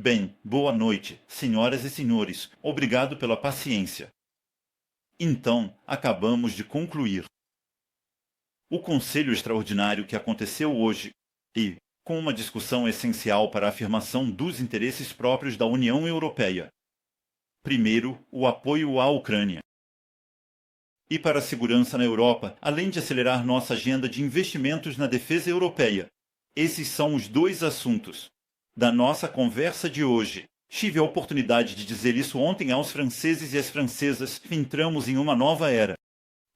Bem, boa noite, senhoras e senhores. Obrigado pela paciência. Então, acabamos de concluir o Conselho Extraordinário que aconteceu hoje e, com uma discussão essencial para a afirmação dos interesses próprios da União Europeia. Primeiro, o apoio à Ucrânia. E para a segurança na Europa, além de acelerar nossa agenda de investimentos na defesa europeia. Esses são os dois assuntos da nossa conversa de hoje. Tive a oportunidade de dizer isso ontem aos franceses e às francesas. Entramos em uma nova era.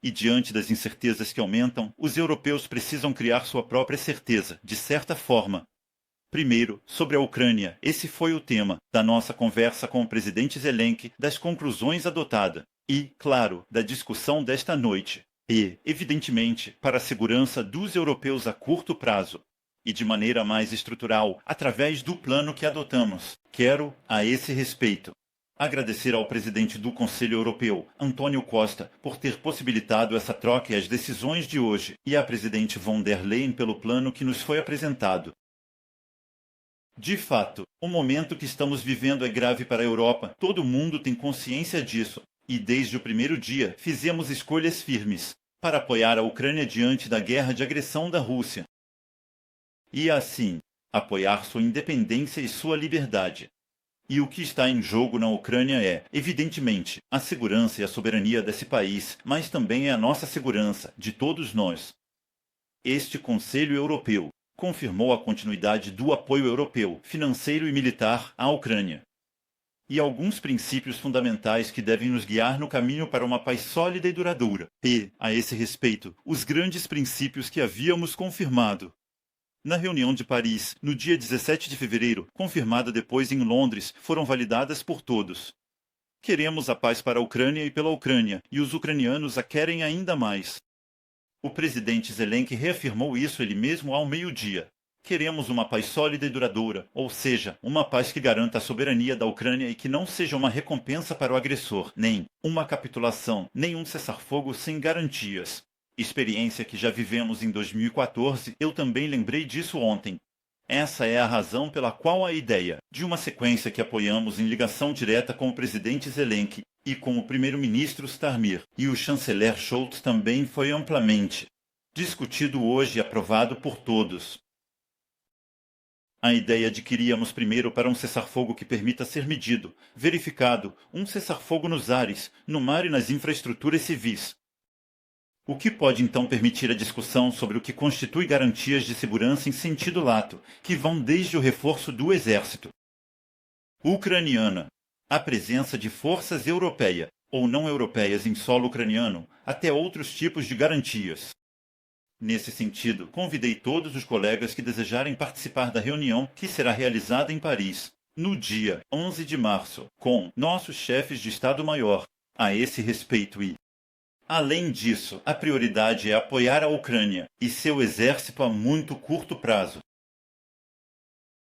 E diante das incertezas que aumentam, os europeus precisam criar sua própria certeza, de certa forma. Primeiro, sobre a Ucrânia, esse foi o tema da nossa conversa com o presidente Zelensky, das conclusões adotadas e, claro, da discussão desta noite. E, evidentemente, para a segurança dos europeus a curto prazo. E de maneira mais estrutural, através do plano que adotamos. Quero, a esse respeito, agradecer ao presidente do Conselho Europeu, Antônio Costa, por ter possibilitado essa troca e as decisões de hoje, e à presidente von der Leyen pelo plano que nos foi apresentado. De fato, o momento que estamos vivendo é grave para a Europa, todo mundo tem consciência disso, e desde o primeiro dia fizemos escolhas firmes para apoiar a Ucrânia diante da guerra de agressão da Rússia. E assim, apoiar sua independência e sua liberdade. E o que está em jogo na Ucrânia é, evidentemente, a segurança e a soberania desse país, mas também é a nossa segurança, de todos nós. Este Conselho Europeu confirmou a continuidade do apoio europeu, financeiro e militar à Ucrânia. E alguns princípios fundamentais que devem nos guiar no caminho para uma paz sólida e duradoura. E, a esse respeito, os grandes princípios que havíamos confirmado. Na reunião de Paris, no dia 17 de fevereiro, confirmada depois em Londres, foram validadas por todos. Queremos a paz para a Ucrânia e pela Ucrânia, e os ucranianos a querem ainda mais. O presidente Zelensky reafirmou isso ele mesmo ao meio-dia. Queremos uma paz sólida e duradoura, ou seja, uma paz que garanta a soberania da Ucrânia e que não seja uma recompensa para o agressor, nem uma capitulação, nem um cessar-fogo sem garantias. Experiência que já vivemos em 2014, eu também lembrei disso ontem. Essa é a razão pela qual a ideia de uma sequência que apoiamos em ligação direta com o presidente Zelensky e com o primeiro-ministro Starmer e o chanceler Scholz também foi amplamente discutido hoje e aprovado por todos. A ideia de que iríamos primeiro para um cessar-fogo que permita ser medido, verificado, um cessar-fogo nos ares, no mar e nas infraestruturas civis. O que pode então permitir a discussão sobre o que constitui garantias de segurança em sentido lato, que vão desde o reforço do exército ucraniano, a presença de forças europeias ou não europeias em solo ucraniano, até outros tipos de garantias. Nesse sentido, convidei todos os colegas que desejarem participar da reunião que será realizada em Paris, no dia 11 de março, com nossos chefes de Estado-Maior, a esse respeito e, além disso, a prioridade é apoiar a Ucrânia e seu exército a muito curto prazo.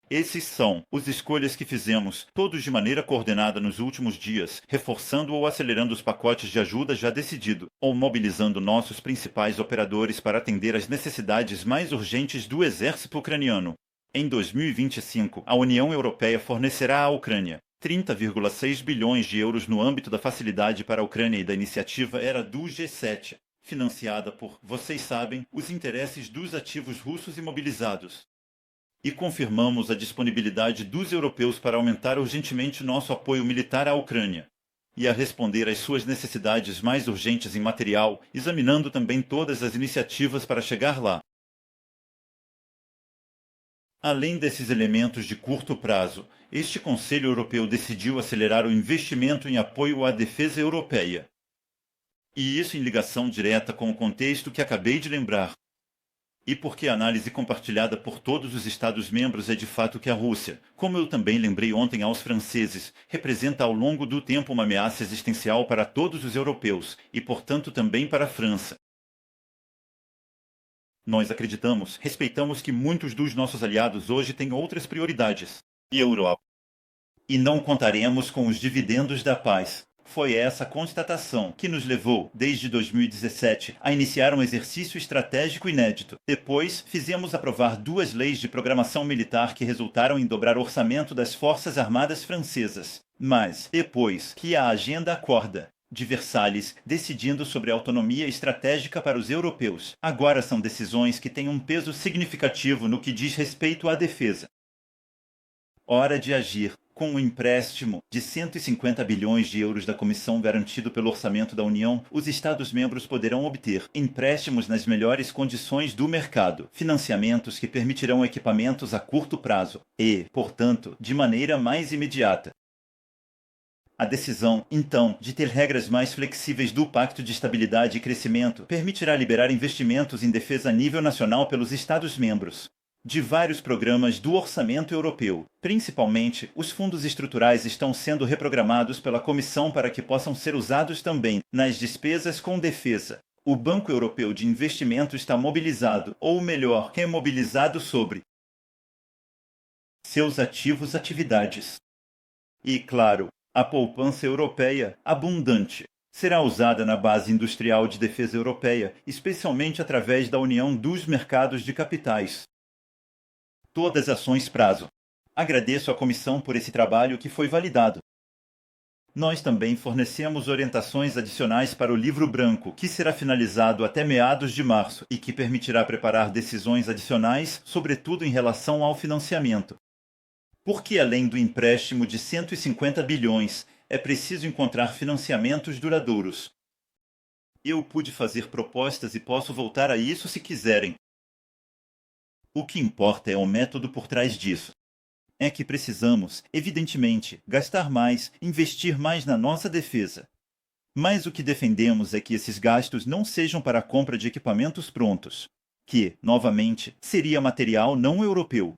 Esses são os escolhas que fizemos, todos de maneira coordenada nos últimos dias, reforçando ou acelerando os pacotes de ajuda já decidido, ou mobilizando nossos principais operadores para atender às necessidades mais urgentes do exército ucraniano. Em 2025, a União Europeia fornecerá à Ucrânia 30,6 bilhões de euros no âmbito da Facilidade para a Ucrânia e da iniciativa era do G7, financiada por, vocês sabem, os interesses dos ativos russos imobilizados. E confirmamos a disponibilidade dos europeus para aumentar urgentemente nosso apoio militar à Ucrânia e a responder às suas necessidades mais urgentes em material, examinando também todas as iniciativas para chegar lá. Além desses elementos de curto prazo, este Conselho Europeu decidiu acelerar o investimento em apoio à defesa europeia. E isso em ligação direta com o contexto que acabei de lembrar. E porque a análise compartilhada por todos os Estados-membros é de fato que a Rússia, como eu também lembrei ontem aos franceses, representa ao longo do tempo uma ameaça existencial para todos os europeus e, portanto, também para a França. Nós acreditamos, respeitamos que muitos dos nossos aliados hoje têm outras prioridades. E Europa. E não contaremos com os dividendos da paz, Foi essa constatação que nos levou, desde 2017, a iniciar um exercício estratégico inédito. Depois, fizemos aprovar 2 leis de programação militar que resultaram em dobrar o orçamento das Forças Armadas francesas. Mas, depois que a agenda acorda de Versalhes, decidindo sobre a autonomia estratégica para os europeus. Agora são decisões que têm um peso significativo no que diz respeito à defesa. Hora de agir. Com o empréstimo de 150 bilhões de euros da Comissão garantido pelo orçamento da União, os Estados-membros poderão obter empréstimos nas melhores condições do mercado, financiamentos que permitirão equipamentos a curto prazo e, portanto, de maneira mais imediata. A decisão, então, de ter regras mais flexíveis do Pacto de Estabilidade e Crescimento permitirá liberar investimentos em defesa a nível nacional pelos Estados-membros de vários programas do orçamento europeu. Principalmente, os fundos estruturais estão sendo reprogramados pela Comissão para que possam ser usados também nas despesas com defesa. O Banco Europeu de Investimento está mobilizado, ou melhor, remobilizado sobre seus atividades. E, claro, a poupança europeia, abundante, será usada na base industrial de defesa europeia, especialmente através da União dos Mercados de Capitais. Todas ações prazo. Agradeço à Comissão por esse trabalho que foi validado. Nós também fornecemos orientações adicionais para o Livro Branco, que será finalizado até meados de março e que permitirá preparar decisões adicionais, sobretudo em relação ao financiamento. Porque além do empréstimo de 150 bilhões, é preciso encontrar financiamentos duradouros. Eu pude fazer propostas e posso voltar a isso se quiserem. O que importa é o método por trás disso. É que precisamos, evidentemente, gastar mais, investir mais na nossa defesa. Mas o que defendemos é que esses gastos não sejam para a compra de equipamentos prontos, que, novamente, seria material não europeu.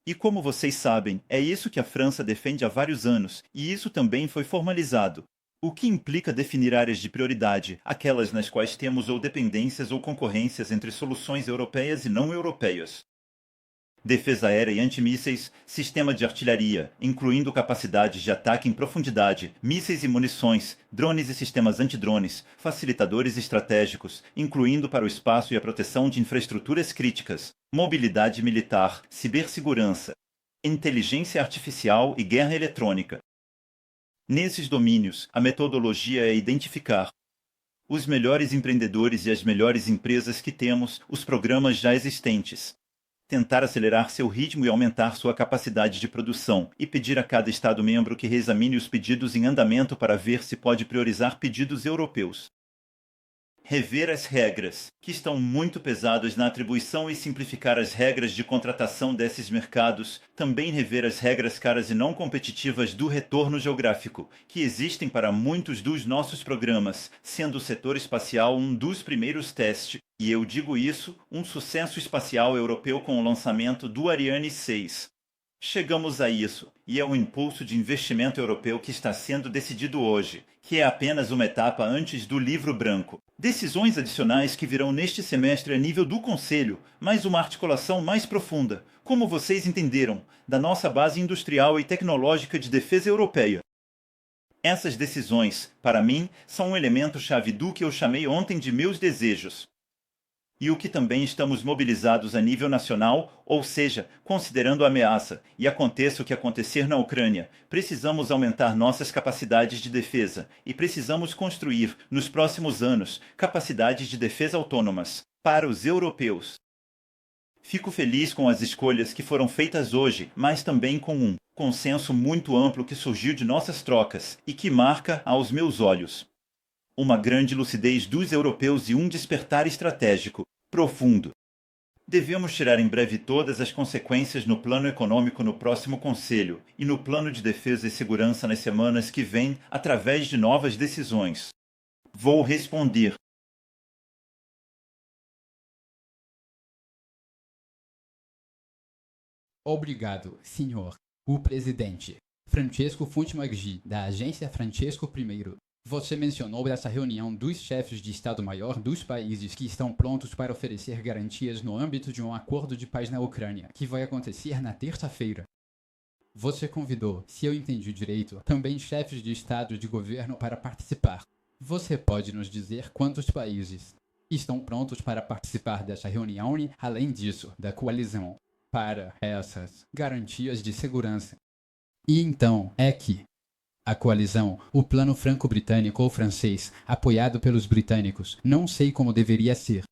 E como vocês sabem, é isso que a França defende há vários anos, e isso também foi formalizado. O que implica definir áreas de prioridade, aquelas nas quais temos ou dependências ou concorrências entre soluções europeias e não europeias. Defesa aérea e antimísseis, sistema de artilharia, incluindo capacidades de ataque em profundidade, mísseis e munições, drones e sistemas antidrones, facilitadores estratégicos, incluindo para o espaço e a proteção de infraestruturas críticas, mobilidade militar, cibersegurança, inteligência artificial e guerra eletrônica. Nesses domínios, a metodologia é identificar os melhores empreendedores e as melhores empresas que temos, os programas já existentes. Tentar acelerar seu ritmo e aumentar sua capacidade de produção, e pedir a cada Estado-membro que reexamine os pedidos em andamento para ver se pode priorizar pedidos europeus. Rever as regras, que estão muito pesadas na atribuição e simplificar as regras de contratação desses mercados, também rever as regras caras e não competitivas do retorno geográfico, que existem para muitos dos nossos programas, sendo o setor espacial um dos primeiros testes, e eu digo isso, um sucesso espacial europeu com o lançamento do Ariane 6. Chegamos a isso, e é o impulso de investimento europeu que está sendo decidido hoje, que é apenas uma etapa antes do Livro Branco. Decisões adicionais que virão neste semestre a nível do Conselho, mais uma articulação mais profunda, como vocês entenderam, da nossa base industrial e tecnológica de defesa europeia. Essas decisões, para mim, são um elemento-chave do que eu chamei ontem de meus desejos. E o que também estamos mobilizados a nível nacional, ou seja, considerando a ameaça, e aconteça o que acontecer na Ucrânia, precisamos aumentar nossas capacidades de defesa e precisamos construir, nos próximos anos, capacidades de defesa autônomas para os europeus. Fico feliz com as escolhas que foram feitas hoje, mas também com um consenso muito amplo que surgiu de nossas trocas e que marca, aos meus olhos, uma grande lucidez dos europeus e um despertar estratégico, profundo. Devemos tirar em breve todas as consequências no plano econômico no próximo Conselho e no plano de defesa e segurança nas semanas que vêm através de novas decisões. Vou responder. Obrigado, senhor. O presidente. Francesco Funtmaggi, da Agência Francesco I. Você mencionou essa reunião dos chefes de Estado-Maior dos países que estão prontos para oferecer garantias no âmbito de um acordo de paz na Ucrânia, que vai acontecer na terça-feira. Você convidou, se eu entendi direito, também chefes de estado e de governo para participar. Você pode nos dizer quantos países estão prontos para participar dessa reunião e, além disso, da coalizão, para essas garantias de segurança? E então é que a coalizão, o plano franco-britânico ou francês, apoiado pelos britânicos, não sei como deveria ser,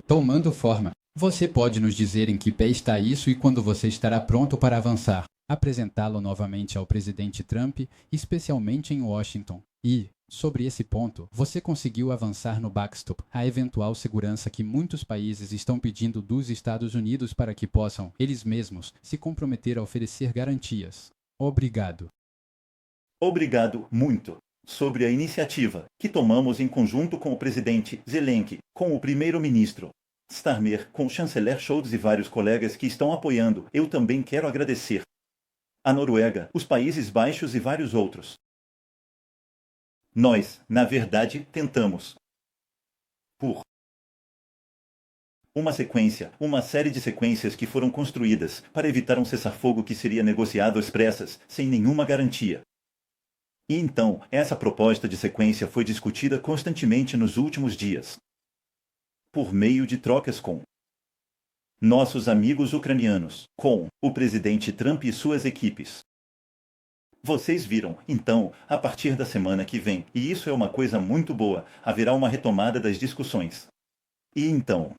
tomando forma. Você pode nos dizer em que pé está isso e quando você estará pronto para avançar? Apresentá-lo novamente ao presidente Trump, especialmente em Washington. E, sobre esse ponto, você conseguiu avançar no backstop, a eventual segurança que muitos países estão pedindo dos Estados Unidos para que possam, eles mesmos, se comprometer a oferecer garantias. Obrigado. Obrigado muito. Sobre a iniciativa que tomamos em conjunto com o presidente Zelensky, com o primeiro-ministro Starmer, com o chanceler Scholz e vários colegas que estão apoiando, eu também quero agradecer a Noruega, os Países Baixos e vários outros. Nós, na verdade, tentamos por uma série de sequências que foram construídas para evitar um cessar-fogo que seria negociado às pressas, sem nenhuma garantia. E então, essa proposta de sequência foi discutida constantemente nos últimos dias, por meio de trocas com nossos amigos ucranianos, com o presidente Trump e suas equipes. Vocês viram, então, a partir da semana que vem, e isso é uma coisa muito boa, haverá uma retomada das discussões. E então,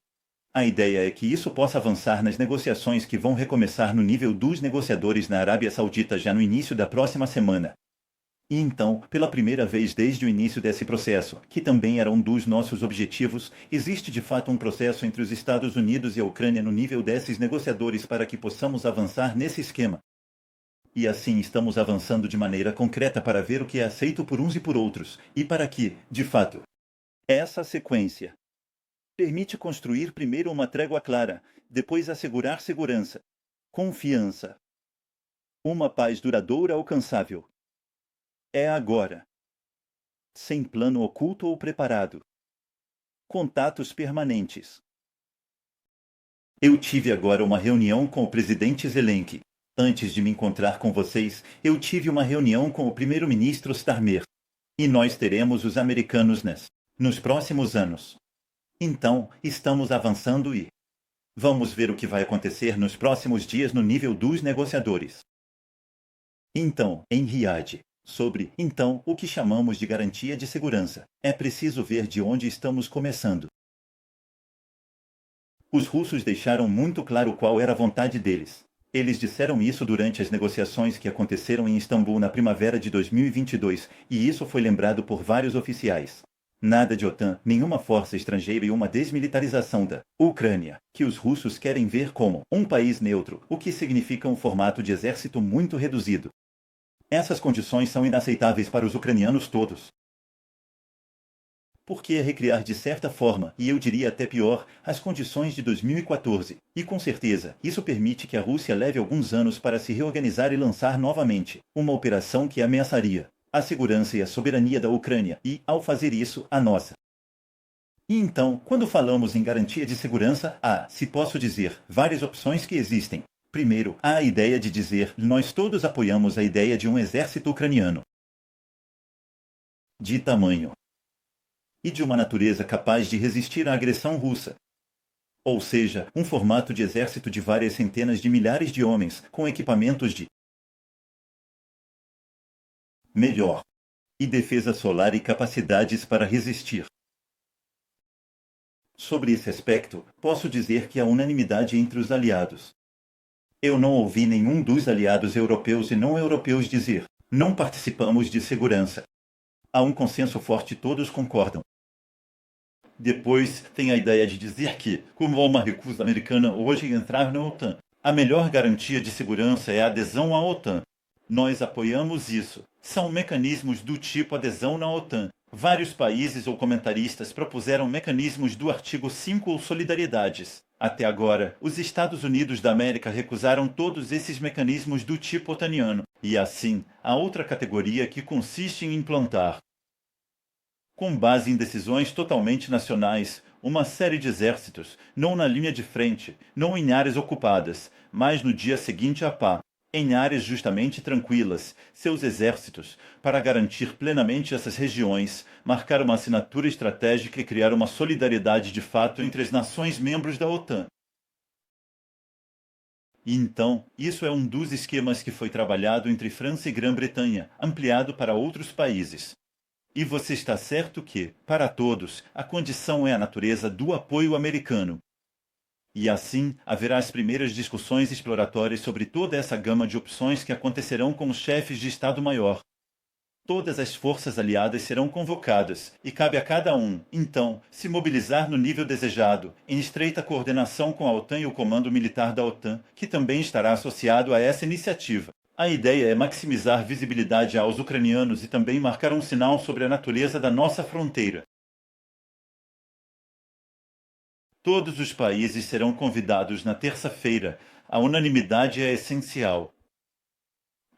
a ideia é que isso possa avançar nas negociações que vão recomeçar no nível dos negociadores na Arábia Saudita já no início da próxima semana. E então, pela primeira vez desde o início desse processo, que também era um dos nossos objetivos, existe de fato um processo entre os Estados Unidos e a Ucrânia no nível desses negociadores para que possamos avançar nesse esquema. E assim estamos avançando de maneira concreta para ver o que é aceito por uns e por outros, e para que, de fato, essa sequência permite construir primeiro uma trégua clara, depois assegurar segurança, confiança, uma paz duradoura alcançável. É agora. Sem plano oculto ou preparado. Contatos permanentes. Eu tive agora uma reunião com o presidente Zelensky. Antes de me encontrar com vocês, eu tive uma reunião com o primeiro-ministro Starmer. E nós teremos os americanos nos próximos anos. Então, estamos avançando e vamos ver o que vai acontecer nos próximos dias no nível dos negociadores. Então, em Riad, sobre, então, o que chamamos de garantia de segurança. É preciso ver de onde estamos começando. Os russos deixaram muito claro qual era a vontade deles. Eles disseram isso durante as negociações que aconteceram em Istambul na primavera de 2022, e isso foi lembrado por vários oficiais. Nada de OTAN, nenhuma força estrangeira e uma desmilitarização da Ucrânia, que os russos querem ver como um país neutro, o que significa um formato de exército muito reduzido. Essas condições são inaceitáveis para os ucranianos todos. Porque é recriar de certa forma, e eu diria até pior, as condições de 2014. E com certeza, isso permite que a Rússia leve alguns anos para se reorganizar e lançar novamente uma operação que ameaçaria a segurança e a soberania da Ucrânia e, ao fazer isso, a nossa. E então, quando falamos em garantia de segurança, há, se posso dizer, várias opções que existem. Primeiro, há a ideia de dizer, nós todos apoiamos a ideia de um exército ucraniano de tamanho e de uma natureza capaz de resistir à agressão russa. Ou seja, um formato de exército de várias centenas de milhares de homens, com equipamentos de melhor e defesa solar e capacidades para resistir. Sobre esse aspecto, posso dizer que há unanimidade entre os aliados. Eu não ouvi nenhum dos aliados europeus e não europeus dizer, não participamos de segurança. Há um consenso forte, todos concordam. Depois tem a ideia de dizer que, como há uma recusa americana hoje em entrar na OTAN, a melhor garantia de segurança é a adesão à OTAN. Nós apoiamos isso. São mecanismos do tipo adesão na OTAN. Vários países ou comentaristas propuseram mecanismos do artigo 5 ou solidariedades. Até agora, os Estados Unidos da América recusaram todos esses mecanismos do tipo otaniano. E assim, há outra categoria que consiste em implantar, com base em decisões totalmente nacionais, uma série de exércitos, não na linha de frente, não em áreas ocupadas, mas no dia seguinte à paz. em áreas justamente tranquilas, seus exércitos, para garantir plenamente essas regiões, marcar uma assinatura estratégica e criar uma solidariedade de fato entre as nações membros da OTAN. E então, isso é um dos esquemas que foi trabalhado entre França e Grã-Bretanha, ampliado para outros países. E você está certo que, para todos, a condição é a natureza do apoio americano. E assim, haverá as primeiras discussões exploratórias sobre toda essa gama de opções que acontecerão com os chefes de Estado-Maior. Todas as forças aliadas serão convocadas, e cabe a cada um, então, se mobilizar no nível desejado, em estreita coordenação com a OTAN e o Comando Militar da OTAN, que também estará associado a essa iniciativa. A ideia é maximizar visibilidade aos ucranianos e também marcar um sinal sobre a natureza da nossa fronteira. Todos os países serão convidados na terça-feira. A unanimidade é essencial.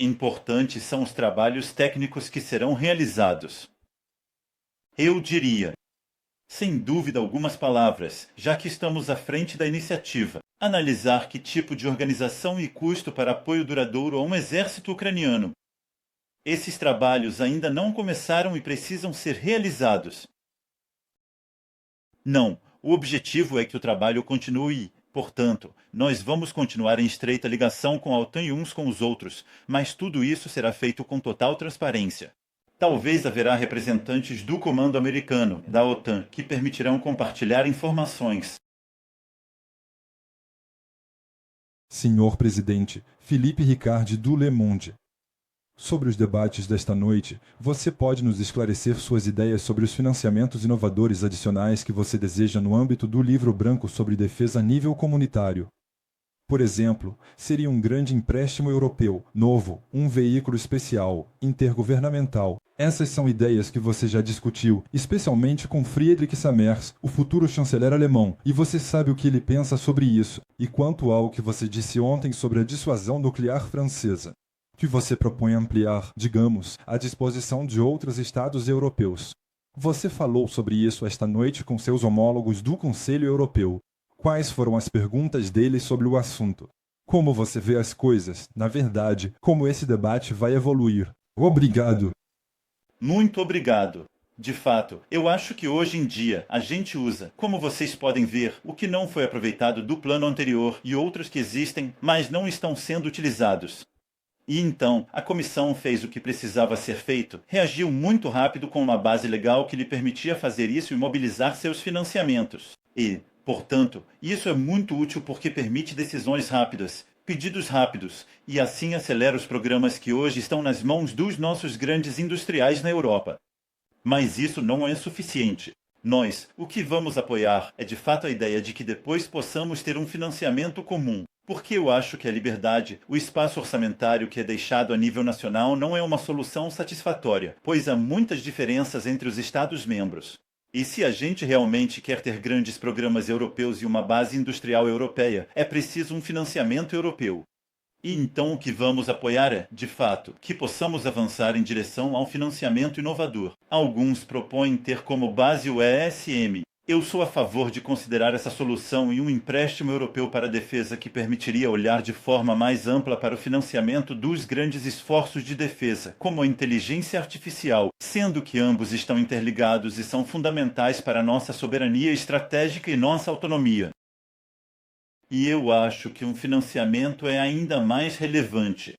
Importantes são os trabalhos técnicos que serão realizados. Eu diria, sem dúvida, algumas palavras, já que estamos à frente da iniciativa. Analisar que tipo de organização e custo para apoio duradouro a um exército ucraniano. Esses trabalhos ainda não começaram e precisam ser realizados. Não, o objetivo é que o trabalho continue. Portanto, nós vamos continuar em estreita ligação com a OTAN e uns com os outros, mas tudo isso será feito com total transparência. Talvez haverá representantes do comando americano, da OTAN, que permitirão compartilhar informações. Senhor Presidente, Felipe Ricard do Le Monde. Sobre os debates desta noite, você pode nos esclarecer suas ideias sobre os financiamentos inovadores adicionais que você deseja no âmbito do Livro Branco sobre Defesa a nível comunitário? Por exemplo, seria um grande empréstimo europeu, novo, um veículo especial, intergovernamental. Essas são ideias que você já discutiu, especialmente com Friedrich Merz, o futuro chanceler alemão, e você sabe o que ele pensa sobre isso. E quanto ao que você disse ontem sobre a dissuasão nuclear francesa, que você propõe ampliar, digamos, à disposição de outros estados europeus. Você falou sobre isso esta noite com seus homólogos do Conselho Europeu. Quais foram as perguntas deles sobre o assunto? Como você vê as coisas, na verdade, como esse debate vai evoluir? Obrigado. Muito obrigado. De fato, eu acho que hoje em dia a gente usa, como vocês podem ver, o que não foi aproveitado do plano anterior e outros que existem, mas não estão sendo utilizados. E então, a comissão fez o que precisava ser feito, reagiu muito rápido com uma base legal que lhe permitia fazer isso e mobilizar seus financiamentos. E, portanto, isso é muito útil porque permite decisões rápidas, pedidos rápidos, e assim acelera os programas que hoje estão nas mãos dos nossos grandes industriais na Europa. Mas isso não é suficiente. Nós, o que vamos apoiar é de fato a ideia de que depois possamos ter um financiamento comum. Porque eu acho que a liberdade, o espaço orçamentário que é deixado a nível nacional não é uma solução satisfatória, pois há muitas diferenças entre os Estados-membros. E se a gente realmente quer ter grandes programas europeus e uma base industrial europeia, é preciso um financiamento europeu. E então o que vamos apoiar é, de fato, que possamos avançar em direção ao financiamento inovador. Alguns propõem ter como base o ESM. Eu sou a favor de considerar essa solução e um empréstimo europeu para a defesa que permitiria olhar de forma mais ampla para o financiamento dos grandes esforços de defesa, como a inteligência artificial, sendo que ambos estão interligados e são fundamentais para a nossa soberania estratégica e nossa autonomia. E eu acho que um financiamento é ainda mais relevante,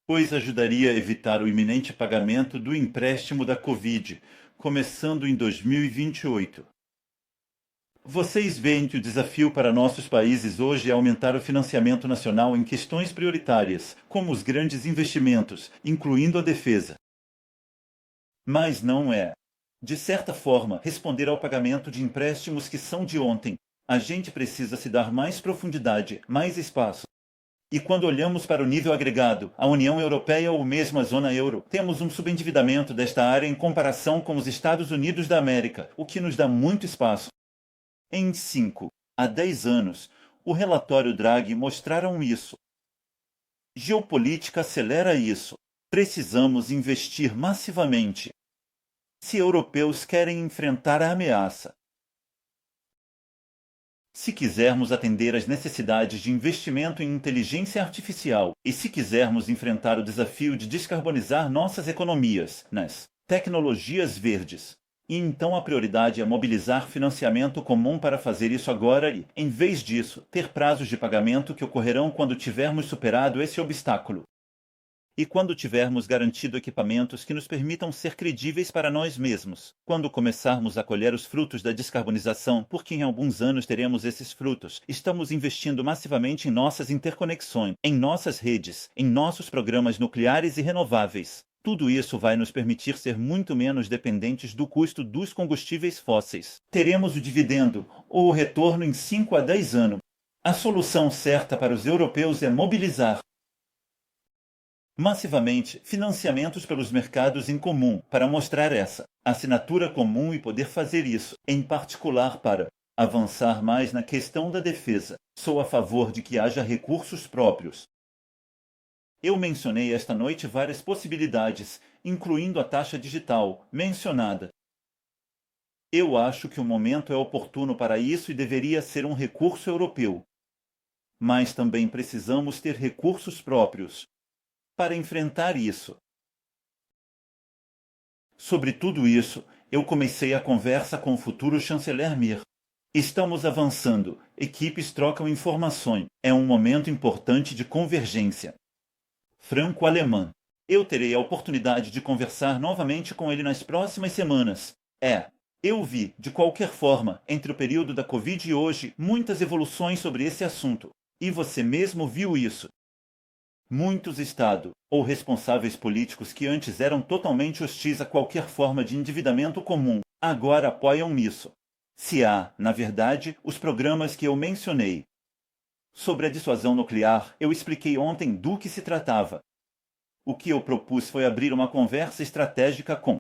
pois ajudaria a evitar o iminente pagamento do empréstimo da Covid, começando em 2028. Vocês veem que o desafio para nossos países hoje é aumentar o financiamento nacional em questões prioritárias, como os grandes investimentos, incluindo a defesa. Mas não é, de certa forma, responder ao pagamento de empréstimos que são de ontem. A gente precisa se dar mais profundidade, mais espaço. E quando olhamos para o nível agregado, a União Europeia ou mesmo a Zona Euro, temos um subendividamento desta área em comparação com os Estados Unidos da América, o que nos dá muito espaço. Em 5 a 10 anos, o relatório Draghi mostraram isso. Geopolítica acelera isso. Precisamos investir massivamente. Se europeus querem enfrentar a ameaça. Se quisermos atender às necessidades de investimento em inteligência artificial e se quisermos enfrentar o desafio de descarbonizar nossas economias nas tecnologias verdes, e então a prioridade é mobilizar financiamento comum para fazer isso agora e, em vez disso, ter prazos de pagamento que ocorrerão quando tivermos superado esse obstáculo. E quando tivermos garantido equipamentos que nos permitam ser credíveis para nós mesmos, quando começarmos a colher os frutos da descarbonização, porque em alguns anos teremos esses frutos, estamos investindo massivamente em nossas interconexões, em nossas redes, em nossos programas nucleares e renováveis. Tudo isso vai nos permitir ser muito menos dependentes do custo dos combustíveis fósseis. Teremos o dividendo, ou o retorno em 5 a 10 anos. A solução certa para os europeus é mobilizar massivamente financiamentos pelos mercados em comum para mostrar essa assinatura comum e poder fazer isso, em particular para avançar mais na questão da defesa. Sou a favor de que haja recursos próprios. Eu mencionei esta noite várias possibilidades, incluindo a taxa digital, mencionada. Eu acho que o momento é oportuno para isso e deveria ser um recurso europeu. Mas também precisamos ter recursos próprios para enfrentar isso. Sobre tudo isso, eu comecei a conversa com o futuro chanceler Mir. Estamos avançando, equipes trocam informações, é um momento importante de convergência. Franco-alemã. Eu terei a oportunidade de conversar novamente com ele nas próximas semanas. Eu vi, de qualquer forma, entre o período da Covid e hoje, muitas evoluções sobre esse assunto. E você mesmo viu isso. Muitos estados ou responsáveis políticos que antes eram totalmente hostis a qualquer forma de endividamento comum, agora apoiam isso. Se há, na verdade, os programas que eu mencionei. Sobre a dissuasão nuclear, eu expliquei ontem do que se tratava. O que eu propus foi abrir uma conversa estratégica com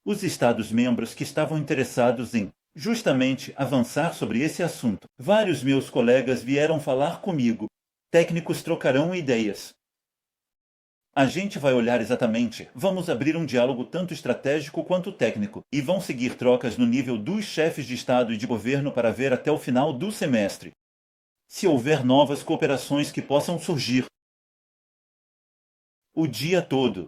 os Estados-membros que estavam interessados em, justamente, avançar sobre esse assunto. Vários meus colegas vieram falar comigo. Técnicos trocarão ideias. A gente vai olhar exatamente, vamos abrir um diálogo tanto estratégico quanto técnico, e vão seguir trocas no nível dos chefes de Estado e de governo para ver até o final do semestre se houver novas cooperações que possam surgir. O dia todo.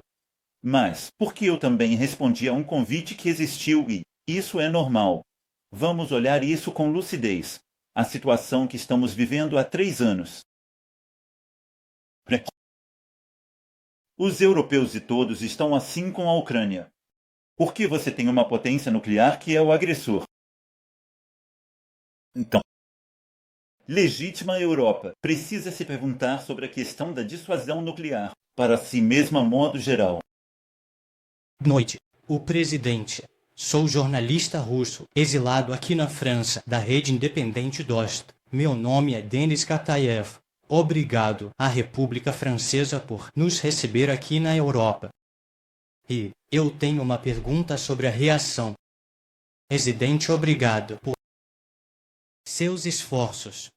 Mas, porque eu também respondi a um convite que existiu e isso é normal. Vamos olhar isso com lucidez. A situação que estamos vivendo há 3 anos. Os europeus e todos estão assim com a Ucrânia. Porque você tem uma potência nuclear que é o agressor. Então, legítima Europa precisa se perguntar sobre a questão da dissuasão nuclear, para si mesma modo geral. Noite. O presidente. Sou jornalista russo, exilado aqui na França, da rede independente Dost. Meu nome é Denis Kataev. Obrigado à República Francesa por nos receber aqui na Europa. E eu tenho uma pergunta sobre a reação. Presidente, obrigado por seus esforços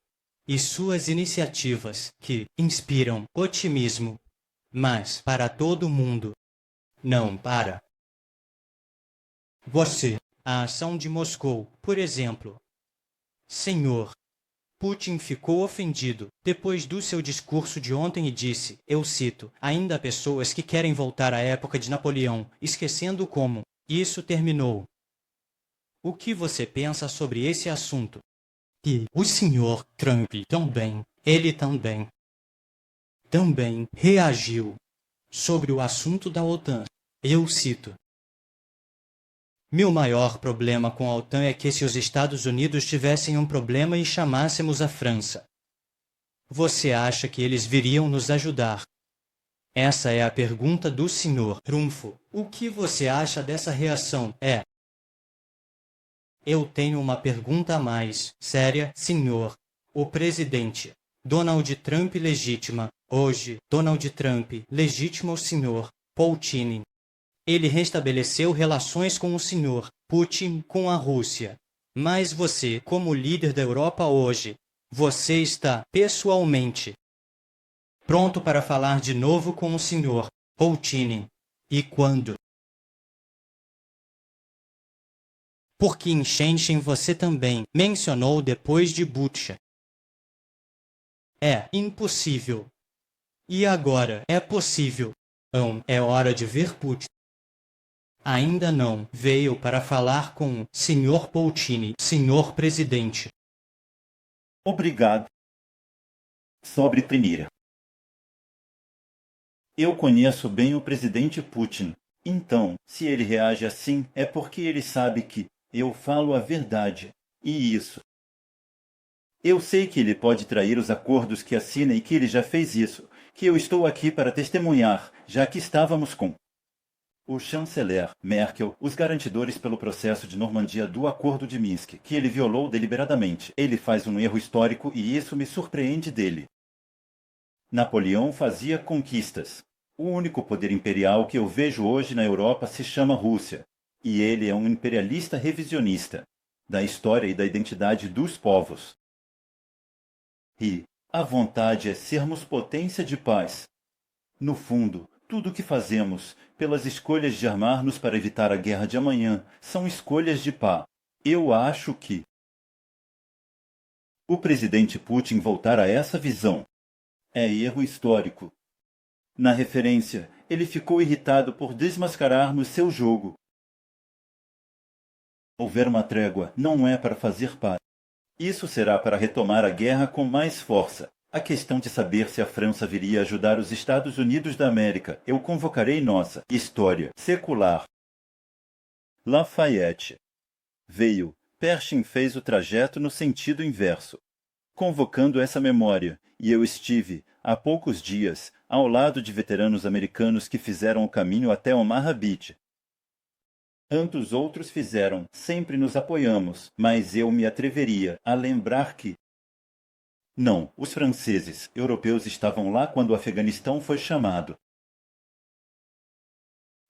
e suas iniciativas que inspiram otimismo, mas para todo mundo, não para você. A ação de Moscou, por exemplo. Senhor, Putin ficou ofendido depois do seu discurso de ontem e disse, eu cito, ainda há pessoas que querem voltar à época de Napoleão, esquecendo como isso terminou. O que você pensa sobre esse assunto? E o senhor Trump ele também reagiu sobre o assunto da OTAN. Eu cito. Meu maior problema com a OTAN é que se os Estados Unidos tivessem um problema e chamássemos a França, você acha que eles viriam nos ajudar? Essa é a pergunta do Sr. Trumfo. O que você acha dessa reação? Eu tenho uma pergunta mais séria, senhor. O presidente Donald Trump legítima. Hoje, Donald Trump legítima o senhor Putin. Ele restabeleceu relações com o senhor Putin com a Rússia. Mas você, como líder da Europa hoje, você está, pessoalmente, pronto para falar de novo com o senhor Putin. E quando? Porque em Shenzhen você também mencionou depois de Butcha. É impossível. E agora é possível. É hora de ver Putin. Ainda não. Veio para falar com o Sr. Poutine, senhor presidente. Obrigado. Sobre primeira. Eu conheço bem o presidente Putin. Então, se ele reage assim, é porque ele sabe que eu falo a verdade. E isso. Eu sei que ele pode trair os acordos que assina e que ele já fez isso, que eu estou aqui para testemunhar, já que estávamos com o chanceler Merkel, os garantidores pelo processo de Normandia do Acordo de Minsk, que ele violou deliberadamente. Ele faz um erro histórico e isso me surpreende dele. Napoleão fazia conquistas. O único poder imperial que eu vejo hoje na Europa se chama Rússia, e ele é um imperialista revisionista da história e da identidade dos povos. E a vontade é sermos potência de paz. No fundo, tudo o que fazemos, pelas escolhas de armar-nos para evitar a guerra de amanhã, são escolhas de paz. Eu acho que o presidente Putin voltar a essa visão é erro histórico. Na referência, ele ficou irritado por desmascararmos seu jogo. Houver uma trégua não é para fazer paz. Isso será para retomar a guerra com mais força. A questão de saber se a França viria ajudar os Estados Unidos da América, eu convocarei nossa história secular. Lafayette veio. Pershing fez o trajeto no sentido inverso, convocando essa memória, e eu estive, há poucos dias, ao lado de veteranos americanos que fizeram o caminho até Omaha Beach. Tantos outros fizeram, sempre nos apoiamos, mas eu me atreveria a lembrar que não, os franceses, europeus estavam lá quando o Afeganistão foi chamado.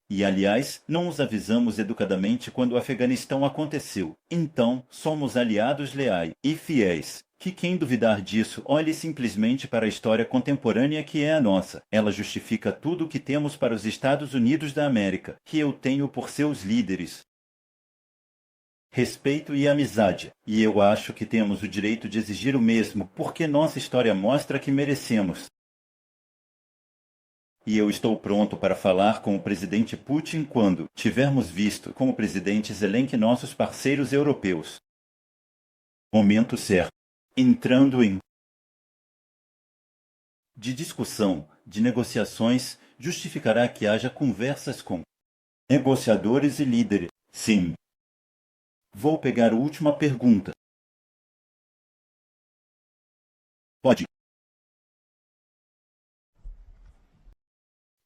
E, aliás, não os avisamos educadamente quando o Afeganistão aconteceu. Então, somos aliados leais e fiéis. Que quem duvidar disso, olhe simplesmente para a história contemporânea que é a nossa. Ela justifica tudo o que temos para os Estados Unidos da América, que eu tenho por seus líderes. Respeito e amizade. E eu acho que temos o direito de exigir o mesmo, porque nossa história mostra que merecemos. E eu estou pronto para falar com o presidente Putin quando tivermos visto com o presidente Zelensky nossos parceiros europeus. Momento certo. Entrando em de discussão, de negociações, justificará que haja conversas com negociadores e líderes. Sim. Vou pegar a última pergunta. Pode.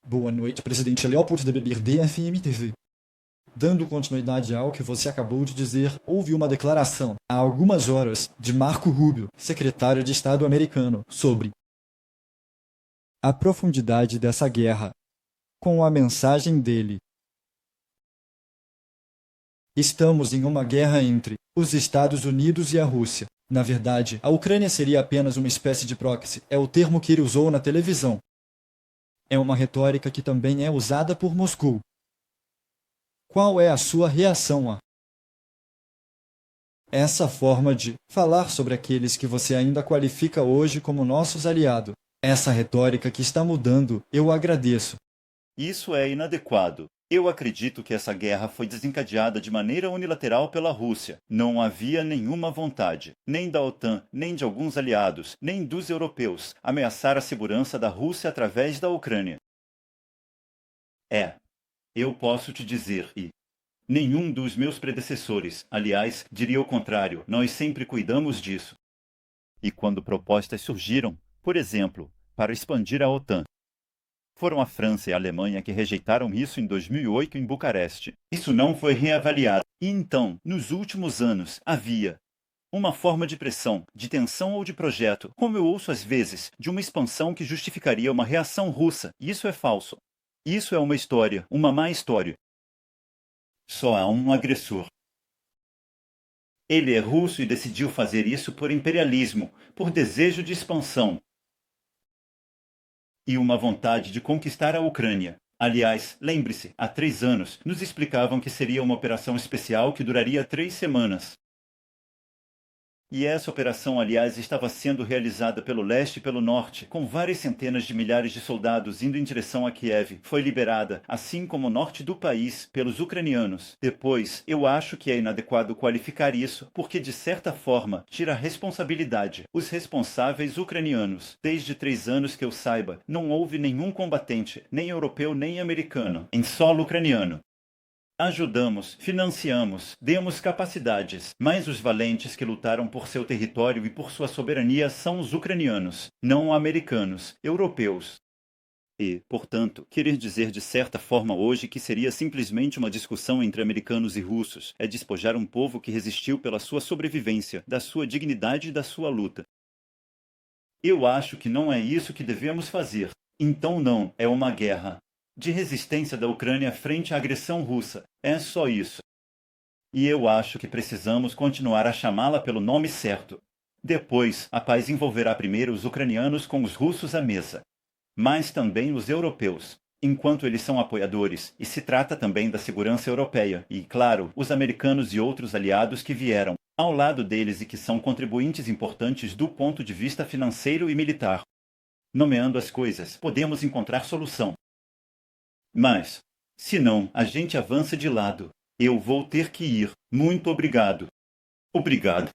Boa noite, presidente Leopold da BBRD FM TV. Dando continuidade ao que você acabou de dizer, houve uma declaração, há algumas horas, de Marco Rubio, secretário de Estado americano, sobre a profundidade dessa guerra, com a mensagem dele. Estamos em uma guerra entre os Estados Unidos e a Rússia. Na verdade, a Ucrânia seria apenas uma espécie de proxy, é o termo que ele usou na televisão. É uma retórica que também é usada por Moscou. Qual é a sua reação a essa forma de falar sobre aqueles que você ainda qualifica hoje como nossos aliados? Essa retórica que está mudando, eu agradeço. Isso é inadequado. Eu acredito que essa guerra foi desencadeada de maneira unilateral pela Rússia. Não havia nenhuma vontade, nem da OTAN, nem de alguns aliados, nem dos europeus, ameaçar a segurança da Rússia através da Ucrânia. Eu posso te dizer, e nenhum dos meus predecessores, aliás, diria o contrário, nós sempre cuidamos disso. E quando propostas surgiram, por exemplo, para expandir a OTAN, foram a França e a Alemanha que rejeitaram isso em 2008 em Bucareste. Isso não foi reavaliado. E então, nos últimos anos, havia uma forma de pressão, de tensão ou de projeto, como eu ouço às vezes, de uma expansão que justificaria uma reação russa. Isso é falso. Isso é uma história, uma má história. Só há um agressor. Ele é russo e decidiu fazer isso por imperialismo, por desejo de expansão. E uma vontade de conquistar a Ucrânia. Aliás, lembre-se, há 3 anos, nos explicavam que seria uma operação especial que duraria 3 semanas. E essa operação, aliás, estava sendo realizada pelo leste e pelo norte, com várias centenas de milhares de soldados indo em direção a Kiev. Foi liberada, assim como o norte do país, pelos ucranianos. Depois, eu acho que é inadequado qualificar isso, porque de certa forma tira a responsabilidade. Os responsáveis ucranianos. Desde 3 anos que eu saiba, não houve nenhum combatente, nem europeu nem americano, em solo ucraniano. Ajudamos, financiamos, demos capacidades, mas os valentes que lutaram por seu território e por sua soberania são os ucranianos, não americanos, europeus. E, portanto, querer dizer de certa forma hoje que seria simplesmente uma discussão entre americanos e russos é despojar um povo que resistiu pela sua sobrevivência, da sua dignidade e da sua luta. Eu acho que não é isso que devemos fazer. Então não, é uma guerra de resistência da Ucrânia frente à agressão russa. É só isso. E eu acho que precisamos continuar a chamá-la pelo nome certo. Depois, a paz envolverá primeiro os ucranianos com os russos à mesa, mas também os europeus, enquanto eles são apoiadores, e se trata também da segurança europeia, e, claro, os americanos e outros aliados que vieram ao lado deles e que são contribuintes importantes do ponto de vista financeiro e militar. Nomeando as coisas, podemos encontrar solução. Mas, se não, a gente avança de lado. Eu vou ter que ir. Muito obrigado. Obrigado.